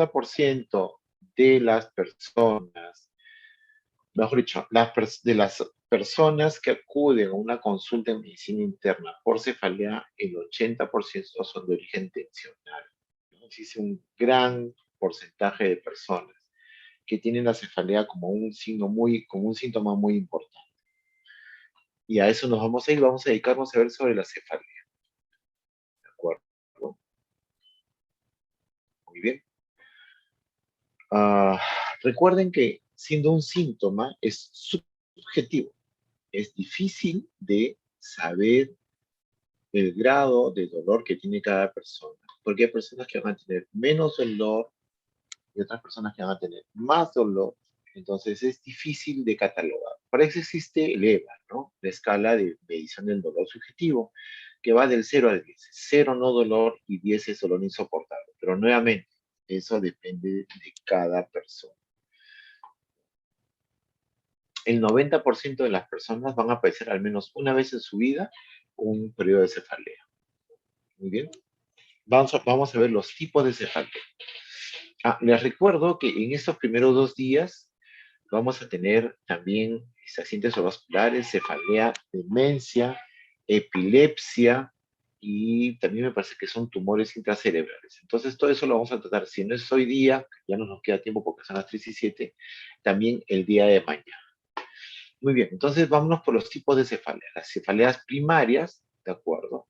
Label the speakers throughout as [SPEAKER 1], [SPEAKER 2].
[SPEAKER 1] 90% de las personas, mejor dicho, de las personas que acuden a una consulta en medicina interna por cefalea, el 80% son de origen tensional, ¿no? Existe un gran porcentaje de personas que tienen la cefalea como un signo como un síntoma muy importante. Y a eso nos vamos a ir, vamos a dedicarnos a ver sobre la cefalea. ¿De acuerdo? Muy bien. Ah, recuerden que siendo un síntoma es subjetivo. Es difícil de saber el grado de dolor que tiene cada persona, porque hay personas que van a tener menos dolor y otras personas que van a tener más dolor. Entonces es difícil de catalogar. Para eso existe el EVA, ¿no? La escala de medición del dolor subjetivo, que va del 0 al 10. 0 no dolor y 10 es dolor insoportable. Pero nuevamente, eso depende de cada persona. El 90% de las personas van a padecer al menos una vez en su vida un periodo de cefalea. Muy bien. Vamos a ver los tipos de cefalea. Les recuerdo que en estos primeros 2 días vamos a tener también accidentes cerebrovasculares, cefalea, demencia, epilepsia y también me parece que son tumores intracerebrales. Entonces, todo eso lo vamos a tratar. Si no es hoy día, ya no nos queda tiempo porque son las 3 y 7, también el día de mañana. Muy bien, entonces vámonos por los tipos de cefalea. Las cefaleas primarias, ¿de acuerdo?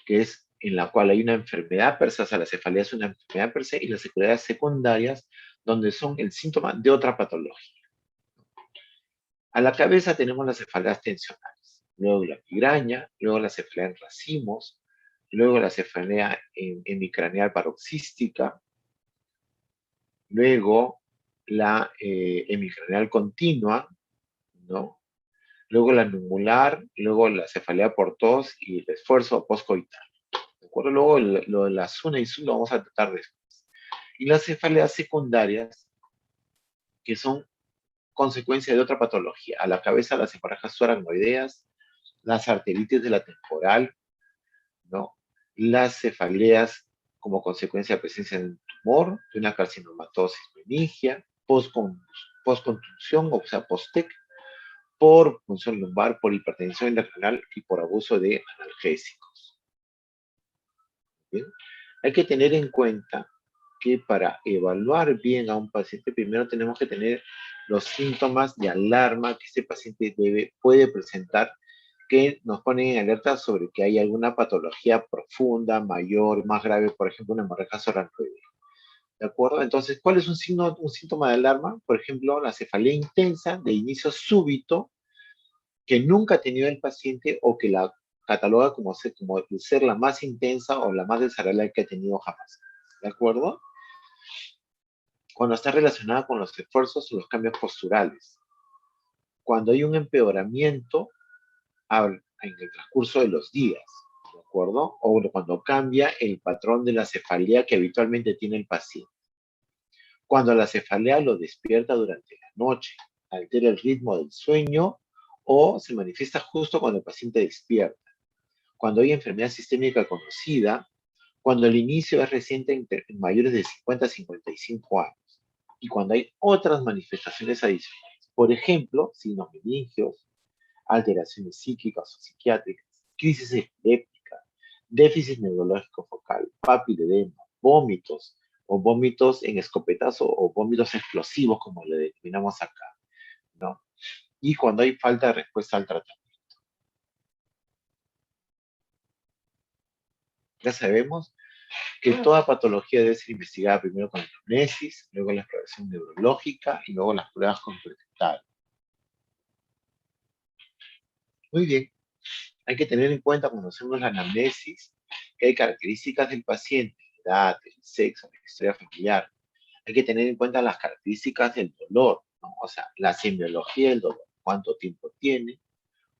[SPEAKER 1] Que es en la cual hay una enfermedad per se, o sea, la cefalea es una enfermedad per se, y las cefaleas secundarias, donde son el síntoma de otra patología. A la cabeza tenemos las cefaleas tensionales, luego la migraña, luego la cefalea en racimos, luego la cefalea hemicraneal paroxística, luego la hemicraneal continua, ¿no? Luego la nubular, luego la cefalea por tos y el esfuerzo postcoital. ¿De acuerdo? Luego lo de la SUNA y SUN lo vamos a tratar después. Y las cefaleas secundarias, que son consecuencia de otra patología. A la cabeza las hemorragias subaracnoideas, las arteritis de la temporal, ¿no? Las cefaleas como consecuencia de presencia de un tumor, de una carcinomatosis meningia, postcontusión, o sea, post-TEC, por punción lumbar, por hipertensión intracranial y por abuso de analgésicos. ¿Bien? Hay que tener en cuenta que para evaluar bien a un paciente, primero tenemos que tener los síntomas de alarma que este paciente puede presentar, que nos ponen en alerta sobre que hay alguna patología profunda, mayor, más grave, por ejemplo, una hemorragia subaracnoidea. ¿De acuerdo? Entonces, ¿cuál es un síntoma de alarma? Por ejemplo, la cefalea intensa de inicio súbito, que nunca ha tenido el paciente o que la cataloga como ser la más intensa o la más desagradable que ha tenido jamás. ¿De acuerdo? Cuando está relacionada con los esfuerzos o los cambios posturales. Cuando hay un empeoramiento en el transcurso de los días. ¿De acuerdo? O cuando cambia el patrón de la cefalea que habitualmente tiene el paciente. Cuando la cefalea lo despierta durante la noche, altera el ritmo del sueño o se manifiesta justo cuando el paciente despierta. Cuando hay enfermedad sistémica conocida, cuando el inicio es reciente en mayores de 50 a 55 años, y cuando hay otras manifestaciones adicionales. Por ejemplo, signos meningios, alteraciones psíquicas o psiquiátricas, crisis epiléptica, déficit neurológico focal, papiledema, vómitos, o vómitos en escopetazo o vómitos explosivos, como le denominamos acá, ¿no? Y cuando hay falta de respuesta al tratamiento. Ya sabemos que toda patología debe ser investigada primero con la anamnesis, luego la exploración neurológica y luego las pruebas complementarias. Muy bien, hay que tener en cuenta cuando hacemos la anamnesis que hay características del paciente, la edad, el sexo, la historia familiar. Hay que tener en cuenta las características del dolor, ¿no? O sea, la semiología del dolor, cuánto tiempo tiene,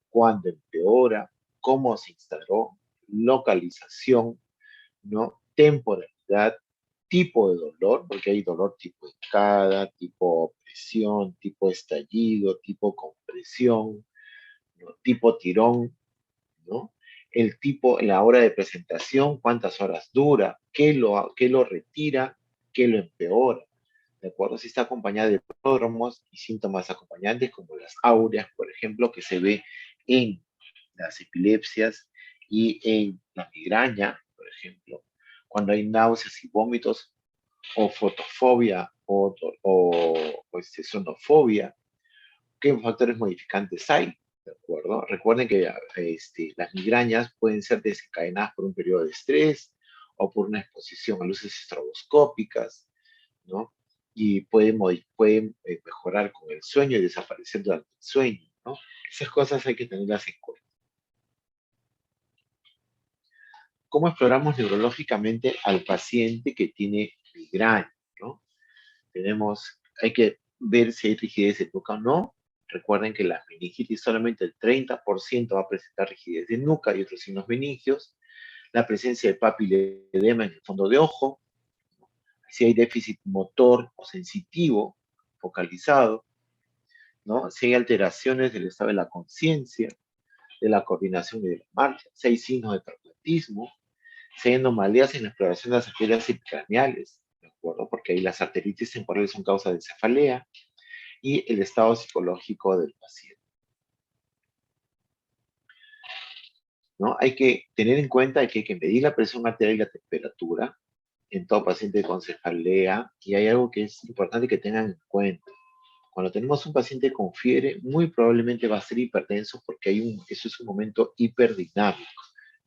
[SPEAKER 1] cuándo empeora, cómo se instaló, localización, ¿no? Temporalidad, tipo de dolor, porque hay dolor tipo escada, tipo presión, tipo estallido, tipo compresión, ¿no? Tipo tirón, ¿no? El tipo, la hora de presentación, cuántas horas dura, qué lo retira, qué lo empeora. ¿De acuerdo? Si está acompañada de pródromos y síntomas acompañantes como las áureas, por ejemplo, que se ve en las epilepsias y en la migraña, por ejemplo, cuando hay náuseas y vómitos, o fotofobia, sonofobia, ¿qué factores modificantes hay? ¿De acuerdo? Recuerden que las migrañas pueden ser desencadenadas por un periodo de estrés o por una exposición a luces estroboscópicas, ¿no? Y pueden mejorar con el sueño y desaparecer durante el sueño, ¿no? Esas cosas hay que tenerlas en cuenta. ¿Cómo exploramos neurológicamente al paciente que tiene migraña, ¿no? Hay que ver si hay rigidez de nuca o no. Recuerden que la meningitis solamente el 30% va a presentar rigidez de nuca y otros signos meningios. La presencia de papiledema en el fondo de ojo. Si hay déficit motor o sensitivo focalizado, ¿no? Si hay alteraciones del estado de la conciencia, de la coordinación y de la marcha. Si hay signos de traumatismo. Si hay anomalías en la exploración de las arterias epicraneales, ¿de acuerdo? Porque ahí las arteritis temporales son causa de cefalea y el estado psicológico del paciente, ¿no? Hay que tener en cuenta que hay que medir la presión arterial y la temperatura en todo paciente con cefalea, y hay algo que es importante que tengan en cuenta. Cuando tenemos un paciente con fiebre, muy probablemente va a ser hipertenso porque eso es un momento hiperdinámico,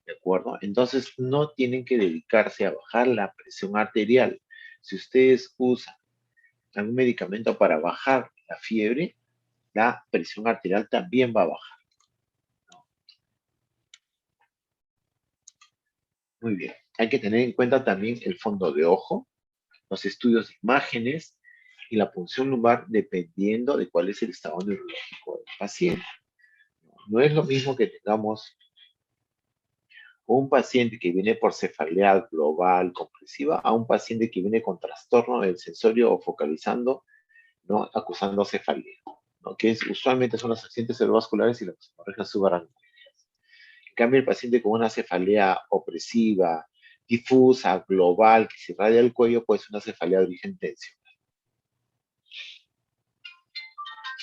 [SPEAKER 1] ¿de acuerdo? Entonces no tienen que dedicarse a bajar la presión arterial. Si ustedes usan algún medicamento para bajar la fiebre, la presión arterial también va a bajar. Muy bien. Hay que tener en cuenta también el fondo de ojo, los estudios de imágenes y la punción lumbar dependiendo de cuál es el estado neurológico del paciente. No es lo mismo que tengamos un paciente que viene por cefalea global compresiva a un paciente que viene con trastorno del sensorio o focalizando, ¿no? Acusando cefalea, ¿no? Usualmente son los accidentes cerebrovasculares y las hemorragias subaracnoideas. En cambio, el paciente con una cefalea opresiva, difusa, global, que se irradia el cuello, puede ser una cefalea de origen tensional.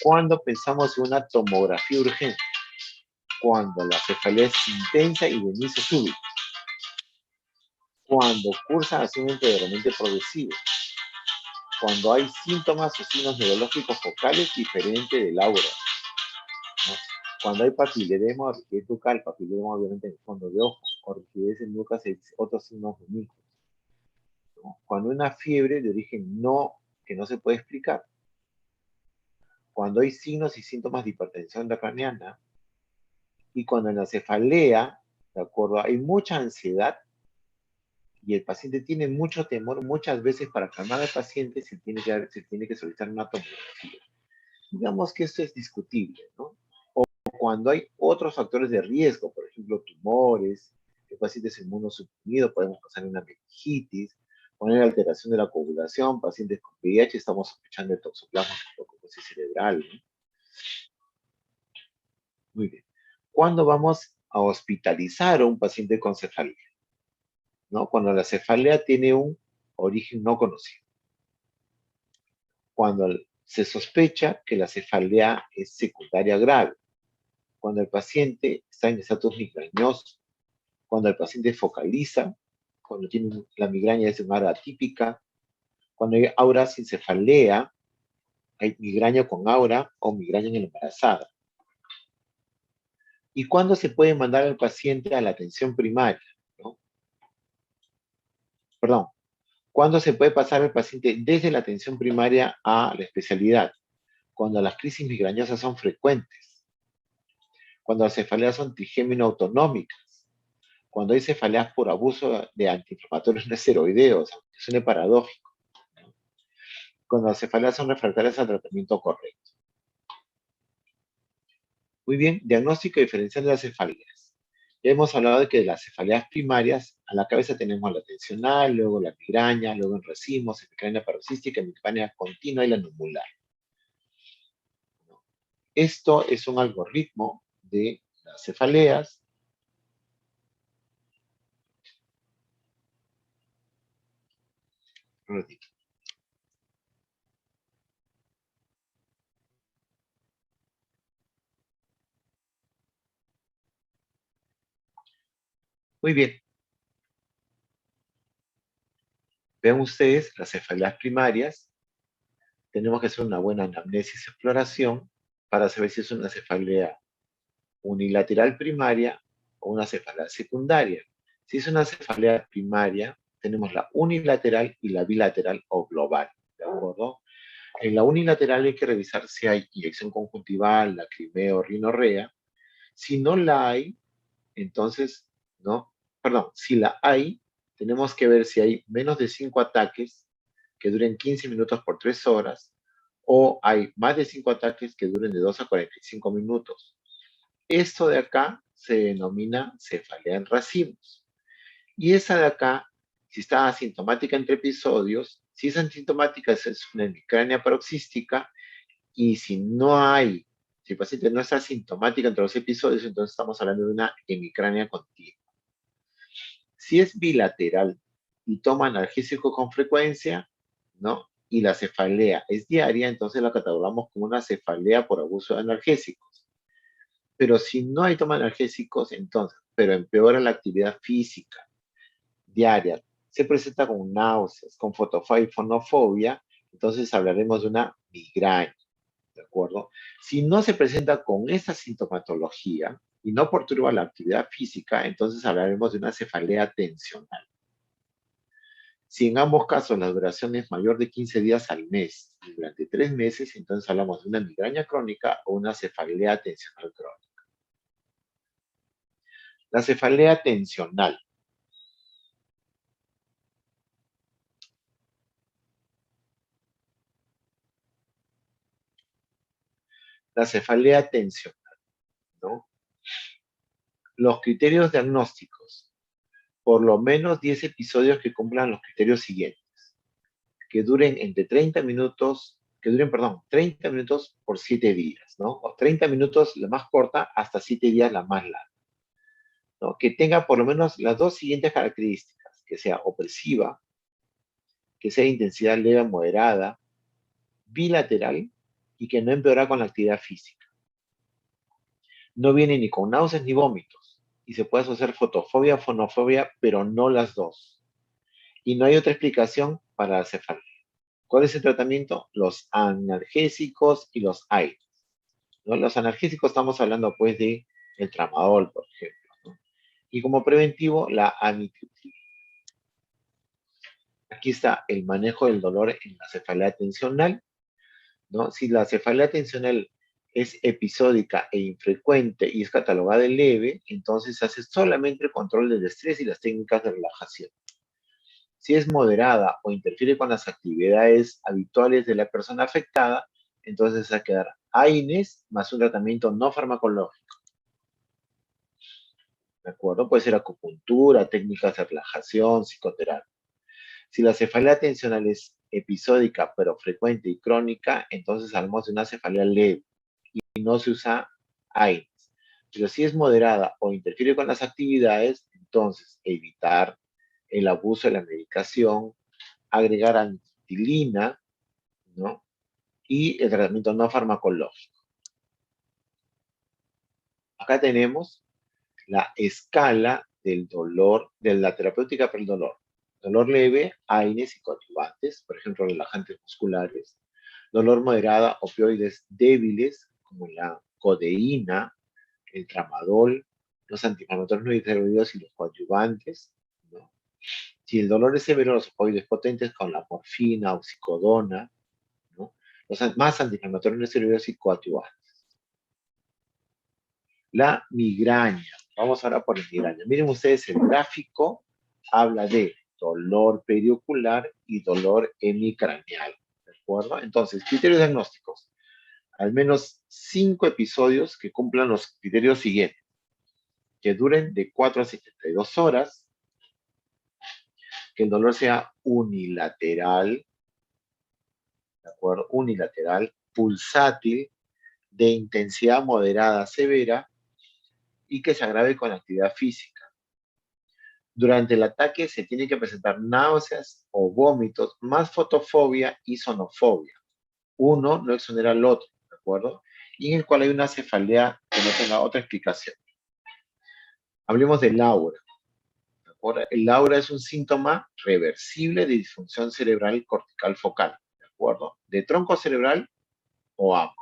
[SPEAKER 1] Cuando pensamos en una tomografía urgente, cuando la cefalea es intensa y de inicio súbito, cuando cursa hacia un empeoramiento progresivo, cuando hay síntomas o signos neurológicos focales diferentes del aura, ¿no? Cuando hay papiledema o rigidez bucal, papiledema obviamente en el fondo de ojo, o rigidez en nuca, otros signos meningios, ¿no? Cuando hay una fiebre de origen que no se puede explicar, cuando hay signos y síntomas de hipertensión intracraneana, y cuando en la cefalea, ¿de acuerdo? Hay mucha ansiedad y el paciente tiene mucho temor, muchas veces para calmar al paciente se tiene que solicitar una tomografía. Digamos que esto es discutible, ¿no? O cuando hay otros factores de riesgo, por ejemplo, tumores, el paciente es inmunosuprimido, podemos pasar una meningitis, cuando hay alteración de la coagulación, pacientes con VIH, estamos sospechando el toxoplasma cerebral, ¿no? Muy bien. ¿Cuándo vamos a hospitalizar a un paciente con cefalea? ¿No? Cuando la cefalea tiene un origen no conocido. Cuando se sospecha que la cefalea es secundaria grave. Cuando el paciente está en estatus migrañoso. Cuando el paciente focaliza. Cuando tiene la migraña es una hora atípica. Cuando hay aura sin cefalea. Hay migraña con aura o migraña en la embarazada. ¿Y cuándo se puede mandar al paciente a la atención primaria? ¿No? Perdón. ¿Cuándo se puede pasar al paciente desde la atención primaria a la especialidad? Cuando las crisis migrañosas son frecuentes, cuando las cefaleas son trigémino autonómicas, cuando hay cefaleas por abuso de antiinflamatorios no esteroideos, aunque suene paradójico, cuando las cefaleas son refractarias al tratamiento correcto. Muy bien, diagnóstico diferencial de las cefaleas. Ya hemos hablado de que de las cefaleas primarias, a la cabeza tenemos la tensional, luego la migraña, luego en racimos, hemicrania paroxística, hemicrania continua y la nubular. Esto es un algoritmo de las cefaleas. Un ratito. Muy bien. Vean ustedes las cefaleas primarias. Tenemos que hacer una buena anamnesis y exploración para saber si es una cefalea unilateral primaria o una cefalea secundaria. Si es una cefalea primaria, tenemos la unilateral y la bilateral o global, ¿de acuerdo? En la unilateral hay que revisar si hay inyección conjuntival, lacrimeo, rinorrea. Si no la hay, entonces, ¿no? Perdón, si la hay, tenemos que ver si hay menos de 5 ataques que duren 15 minutos por 3 horas o hay más de 5 ataques que duren de 2 a 45 minutos. Esto de acá se denomina cefalea en racimos. Y esa de acá, si está asintomática entre episodios, si es asintomática es una hemicrania paroxística y si no hay, si el paciente no está asintomática entre los episodios, entonces estamos hablando de una hemicrania continua. Si es bilateral y toma analgésico con frecuencia, ¿no? Y la cefalea es diaria, entonces la catalogamos como una cefalea por abuso de analgésicos. Pero si no hay toma de analgésicos, entonces, pero empeora la actividad física diaria, se presenta con náuseas, con fotofobia y fonofobia, entonces hablaremos de una migraña, ¿de acuerdo? Si no se presenta con esa sintomatología y no perturba la actividad física, entonces hablaremos de una cefalea tensional. Si en ambos casos la duración es mayor de 15 días al mes y durante 3 meses, entonces hablamos de una migraña crónica o una cefalea tensional crónica. La cefalea tensional. La cefalea tensional, ¿no? Los criterios diagnósticos. Por lo menos 10 episodios que cumplan los criterios siguientes. Que duren entre 30 minutos, que duren, perdón, 30 minutos por 7 días, ¿no? O 30 minutos la más corta hasta 7 días la más larga, ¿no? Que tenga por lo menos las dos siguientes características, que sea opresiva, que sea de intensidad leve a moderada, bilateral y que no empeora con la actividad física. No viene ni con náuseas ni vómitos y se puede asociar fotofobia o fonofobia, pero no las dos. Y no hay otra explicación para la cefalea. ¿Cuál es el tratamiento? Los analgésicos y los AINES, ¿no? Los analgésicos estamos hablando pues de el tramadol, por ejemplo, ¿no? Y como preventivo, la amitriptilina. Aquí está el manejo del dolor en la cefalea tensional, ¿no? Si la cefalea tensional es episódica e infrecuente y es catalogada de leve, entonces se hace solamente el control del estrés y las técnicas de relajación. Si es moderada o interfiere con las actividades habituales de la persona afectada, entonces va a quedar AINES más un tratamiento no farmacológico. ¿De acuerdo? Puede ser acupuntura, técnicas de relajación, psicoterapia. Si la cefalea tensional es episódica, pero frecuente y crónica, entonces hablamos de una cefalea leve y no se usa AINES. Pero si es moderada o interfiere con las actividades, entonces evitar el abuso de la medicación, agregar amitriptilina, ¿no? Y el tratamiento no farmacológico. Acá tenemos la escala del dolor, de la terapéutica para el dolor. Dolor leve, AINES y coadyuvantes, por ejemplo, relajantes musculares. Dolor moderada, opioides débiles, como la codeína, el tramadol, los antiinflamatorios no esteroideos y los coadyuvantes, ¿no? Si el dolor es severo, los opioides potentes con la morfina, oxicodona, ¿no? Los más antiinflamatorios no esteroideos y coadyuvantes. La migraña. Vamos ahora por la migraña. Miren ustedes, el gráfico habla de dolor periocular y dolor hemicraneal. ¿De acuerdo? Entonces, criterios diagnósticos. Al menos 5 episodios que cumplan los criterios siguientes. Que duren de 4 a 72 horas. Que el dolor sea unilateral. ¿De acuerdo? Unilateral. Pulsátil. De intensidad moderada a severa. Y que se agrave con actividad física. Durante el ataque se tiene que presentar náuseas o vómitos, más fotofobia y sonofobia. Uno no exonera al otro, ¿de acuerdo? Y en el cual hay una cefalea que no tenga otra explicación. Hablemos del aura. El aura es un síntoma reversible de disfunción cerebral cortical focal, ¿de acuerdo? De tronco cerebral o ambos.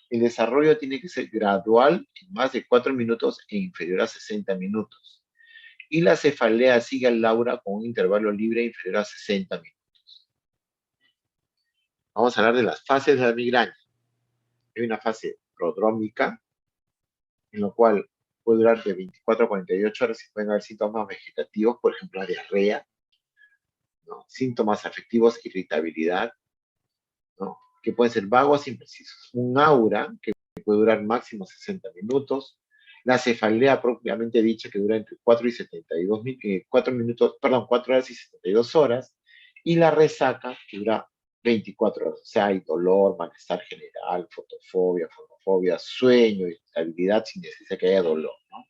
[SPEAKER 1] El desarrollo tiene que ser gradual en más de 4 minutos e inferior a 60 minutos. Y la cefalea sigue al aura con un intervalo libre inferior a 60 minutos. Vamos a hablar de las fases de la migraña. Hay una fase prodrómica, en la cual puede durar de 24 a 48 horas y pueden haber síntomas vegetativos, por ejemplo, la diarrea, ¿no? Síntomas afectivos, irritabilidad, ¿no? Que pueden ser vagos e imprecisos. Un aura que puede durar máximo 60 minutos. La cefalea propiamente dicha que dura entre 4 y 72 4 minutos, perdón, 4 horas y 72 horas. Y la resaca que dura 24 horas. O sea, hay dolor, malestar general, fotofobia, fonofobia, sueño, irritabilidad sin necesidad que haya dolor, ¿no?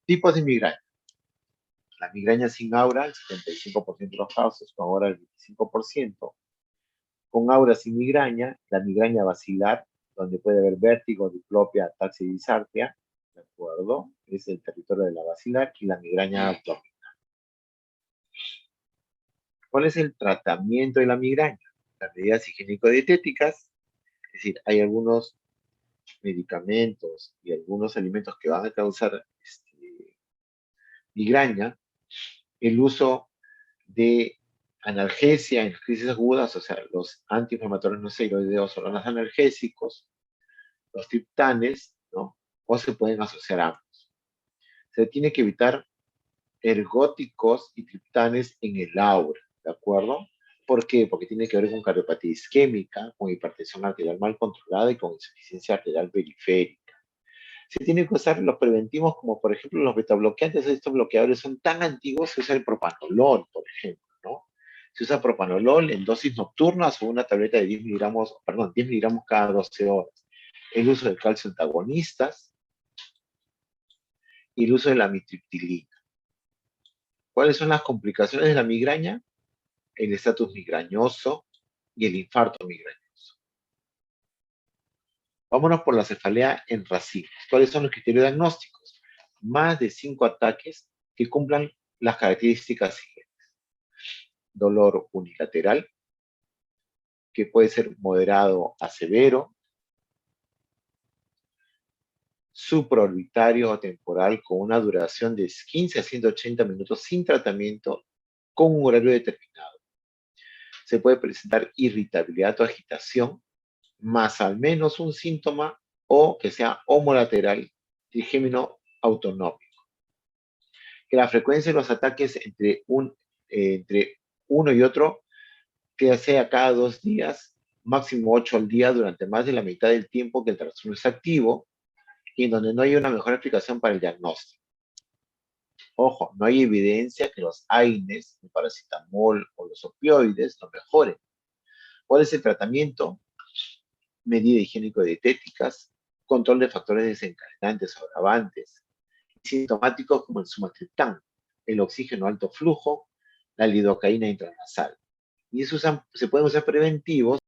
[SPEAKER 1] Tipos de migraña. La migraña sin aura, el 75% de los casos, con aura el 25%. Con aura sin migraña, la migraña basilar, donde puede haber vértigo, diplopia, ataxia y disartria, ¿de acuerdo? Es el territorio de la basilar, y la migraña abdominal. ¿Cuál es el tratamiento de la migraña? Las medidas higiénico-dietéticas, es decir, hay algunos medicamentos y algunos alimentos que van a causar migraña, el uso de analgesia en crisis agudas, o sea, los antiinflamatorios no esteroideos o los analgésicos, los triptanes, ¿no? O se pueden asociar a ambos. Se tiene que evitar ergóticos y triptanes en el aura, ¿de acuerdo? ¿Por qué? Porque tiene que ver con cardiopatía isquémica, con hipertensión arterial mal controlada y con insuficiencia arterial periférica. Se tiene que usar los preventivos como por ejemplo los betabloqueantes. Estos bloqueadores son tan antiguos, se usa el propanolol, por ejemplo, ¿no? Se usa propanolol en dosis nocturnas o una tableta de 10 miligramos, perdón, 10 miligramos cada 12 horas. El uso del calcio antagonistas y el uso de la amitriptilina. ¿Cuáles son las complicaciones de la migraña? El estatus migrañoso y el infarto migrañoso. Vámonos por la cefalea en racimos. ¿Cuáles son los criterios diagnósticos? Más de 5 ataques que cumplan las características siguientes. Dolor unilateral, que puede ser moderado a severo, supraorbitario o temporal con una duración de 15 a 180 minutos sin tratamiento con un horario determinado. Se puede presentar irritabilidad o agitación, más al menos un síntoma o que sea homolateral, trigémino autonómico. Que la frecuencia de los ataques entre uno y otro que sea cada 2 días, máximo 8 al día durante más de la mitad del tiempo que el trastorno es activo y en donde no hay una mejor explicación para el diagnóstico. Ojo, no hay evidencia que los AINES, el paracetamol o los opioides lo mejoren. ¿Cuál es el tratamiento? Medidas higiénico-dietéticas, control de factores desencadenantes o agravantes, sintomáticos como el sumatriptán, el oxígeno alto flujo, la lidocaína intranasal. Y eso se pueden usar preventivos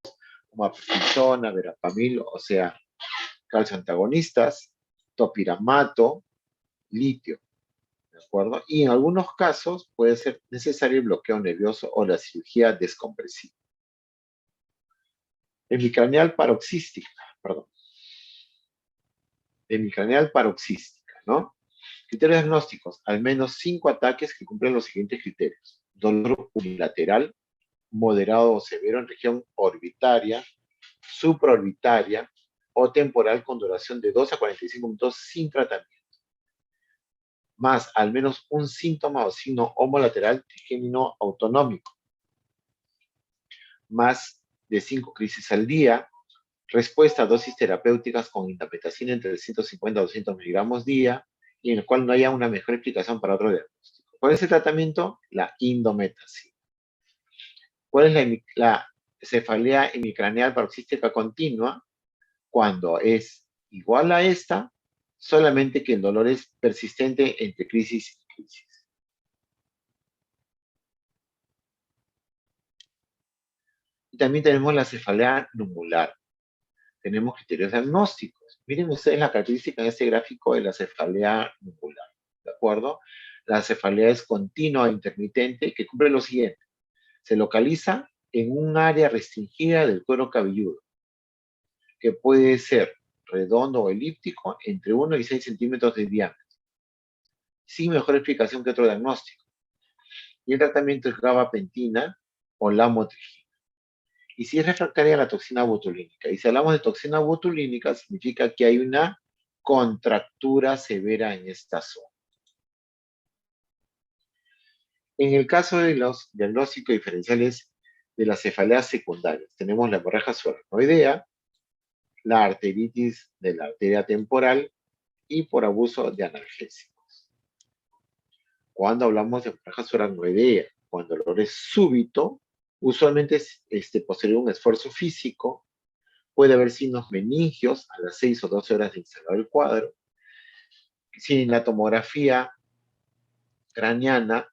[SPEAKER 1] como apixona, verapamil, o sea, calcio antagonistas, topiramato, litio, ¿de acuerdo? Y en algunos casos puede ser necesario el bloqueo nervioso o la cirugía descompresiva. Hemicraneal paroxística, perdón. Hemicraneal paroxística, ¿no? Criterios diagnósticos, al menos 5 ataques que cumplen los siguientes criterios. Dolor unilateral, moderado o severo en región orbitaria, supraorbitaria o temporal con duración de 2 a 45 minutos sin tratamiento. Más al menos un síntoma o signo homolateral trigémino autonómico. Más de 5 crisis al día. Respuesta a dosis terapéuticas con indometacina entre 150 a 200 miligramos día y en el cual no haya una mejor explicación para otro diagnóstico. ¿Cuál es el tratamiento? La indometacina. ¿Cuál es la cefalea hemicraneal paroxística continua? Cuando es igual a esta, solamente que el dolor es persistente entre crisis y crisis. Y también tenemos la cefalea numular. Tenemos criterios diagnósticos. Miren ustedes la característica en este gráfico de la cefalea numular, ¿de acuerdo? La cefalea es continua e intermitente que cumple lo siguiente. Se localiza en un área restringida del cuero cabelludo, que puede ser redondo o elíptico entre 1 y 6 centímetros de diámetro, sin mejor explicación que otro diagnóstico. Y el tratamiento es gabapentina o lamotrigina. Y si es refractaria a la toxina botulínica. Y si hablamos de toxina botulínica, significa que hay una contractura severa en esta zona. En el caso de los diagnósticos diferenciales de las cefaleas secundarias, tenemos la hemorragia subaracnoidea, la arteritis de la arteria temporal y por abuso de analgésicos. Cuando hablamos de hemorragia subaracnoidea, cuando el dolor es súbito, usualmente es posterior a un esfuerzo físico, puede haber signos meningios a las 6 o 12 horas de instalado el cuadro. Si la tomografía craneana,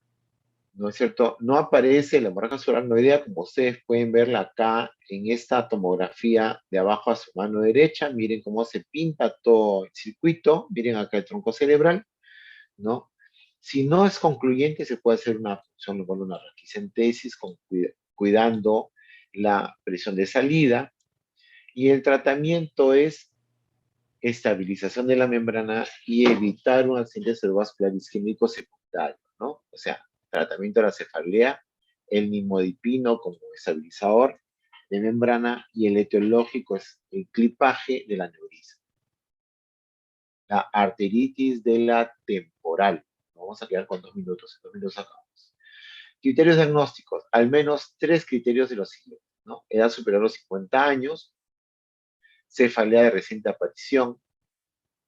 [SPEAKER 1] ¿no es cierto?, no aparece la hemorragia subaracnoidea, como ustedes pueden verla acá en esta tomografía de abajo a su mano derecha. Miren cómo se pinta todo el circuito. Miren acá el tronco cerebral, ¿no? Si no es concluyente, se puede hacer una punción lumbal, una raquicentesis, cuidando la presión de salida. Y el tratamiento es estabilización de la membrana y evitar un accidente cerebrovascular isquémico secundario, ¿no? O sea, tratamiento de la cefalea, el nimodipino como estabilizador de membrana y el etiológico es el clipaje del aneurisma. La arteritis de la temporal. Vamos a quedar con 2 minutos, en 2 minutos acabamos. Criterios diagnósticos, al menos 3 criterios de los siguientes, ¿no? Edad superior a los 50 años, cefalea de reciente aparición,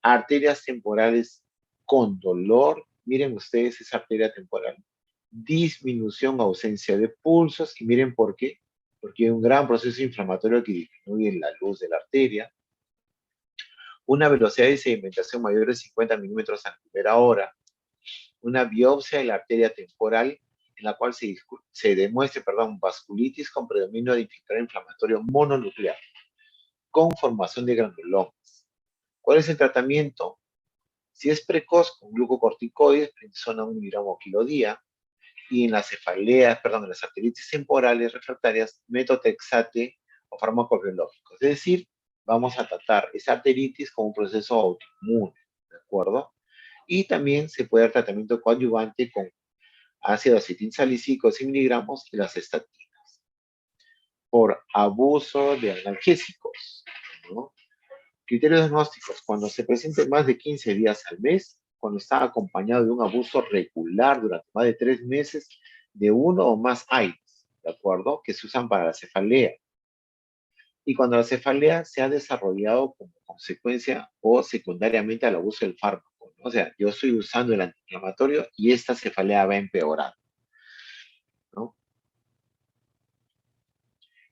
[SPEAKER 1] arterias temporales con dolor. Miren ustedes esa arteria temporal. Disminución o ausencia de pulsos. Y miren por qué. Porque hay un gran proceso inflamatorio que disminuye la luz de la arteria. Una velocidad de sedimentación mayor de 50 milímetros a primera hora. Una biopsia de la arteria temporal en la cual se demuestre, vasculitis con predominio de infiltrado inflamatorio mononuclear con formación de granulomas. ¿Cuál es el tratamiento? Si es precoz, con glucocorticoides, prednisona 1 miligramo kilo día, y en las cefaleas, en las arteritis temporales refractarias, metotrexate o fármaco biológico. Es decir, vamos a tratar esa arteritis como un proceso autoinmune, ¿de acuerdo? Y también se puede dar tratamiento coadyuvante con ácido acetilsalicílico 100 miligramos y las estatinas. Por abuso de analgésicos, ¿no? Criterios diagnósticos, cuando se presente más de 15 días al mes, cuando está acompañado de un abuso regular durante más de 3 meses de uno o más AINES, ¿de acuerdo? Que se usan para la cefalea. Y cuando la cefalea se ha desarrollado como consecuencia o secundariamente al abuso del fármaco, ¿no? O sea, yo estoy usando el antiinflamatorio y esta cefalea va empeorando, ¿no?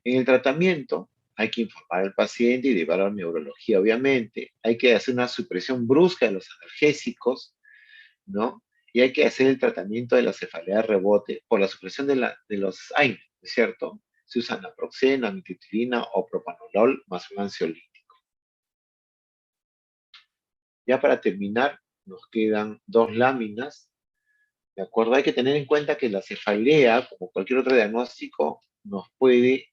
[SPEAKER 1] En el tratamiento hay que informar al paciente y llevarlo a neurología, obviamente. Hay que hacer una supresión brusca de los analgésicos, ¿no? Y hay que hacer el tratamiento de la cefalea de rebote por la supresión de los AINE, ¿cierto? Se usan naproxeno, amitriptilina o propanolol más un ansiolítico. Ya para terminar, nos quedan 2 láminas, ¿de acuerdo? Hay que tener en cuenta que la cefalea, como cualquier otro diagnóstico, nos puede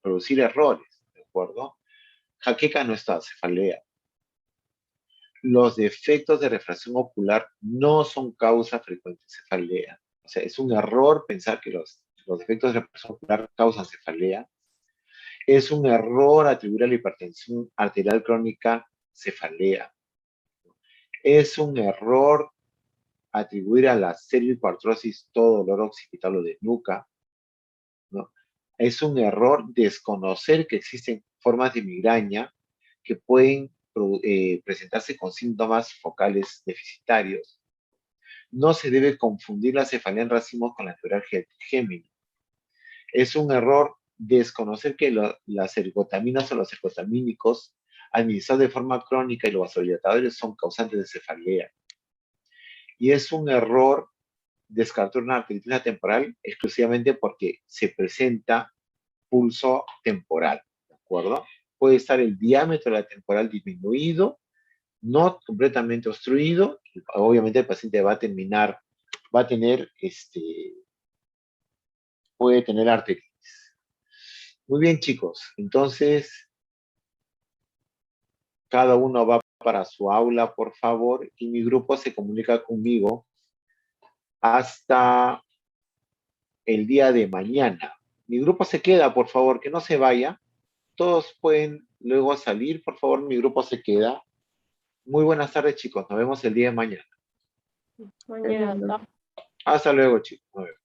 [SPEAKER 1] producir errores, ¿de acuerdo? Jaqueca no está cefalea. Los defectos de refracción ocular no son causa frecuente de cefalea. O sea, es un error pensar que los defectos de refracción ocular causan cefalea. Es un error atribuir a la hipertensión arterial crónica cefalea. Es un error atribuir a la cervicoartrosis todo dolor occipital o de nuca, ¿no? Es un error desconocer que existen formas de migraña que pueden presentarse con síntomas focales deficitarios. No se debe confundir la cefalea en racimos con la neuralgia trigémina. Es un error desconocer que las ergotaminas o los ergotamínicos administrados de forma crónica y los vasodilatadores son causantes de cefalea. Y es un error descartar una arteritis temporal exclusivamente porque se presenta pulso temporal, ¿de acuerdo? Puede estar el diámetro de la temporal disminuido, no completamente obstruido obviamente el paciente va a tener, puede tener arteritis. Muy bien, chicos. Entonces, cada uno va para su aula, por favor, y mi grupo se comunica conmigo hasta el día de mañana. Mi grupo se queda, por favor, que no se vaya. Todos pueden luego salir, por favor, mi grupo se queda. Muy buenas tardes, chicos. Nos vemos el día de mañana.
[SPEAKER 2] Mañana.
[SPEAKER 1] Hasta luego, chicos. Nos vemos.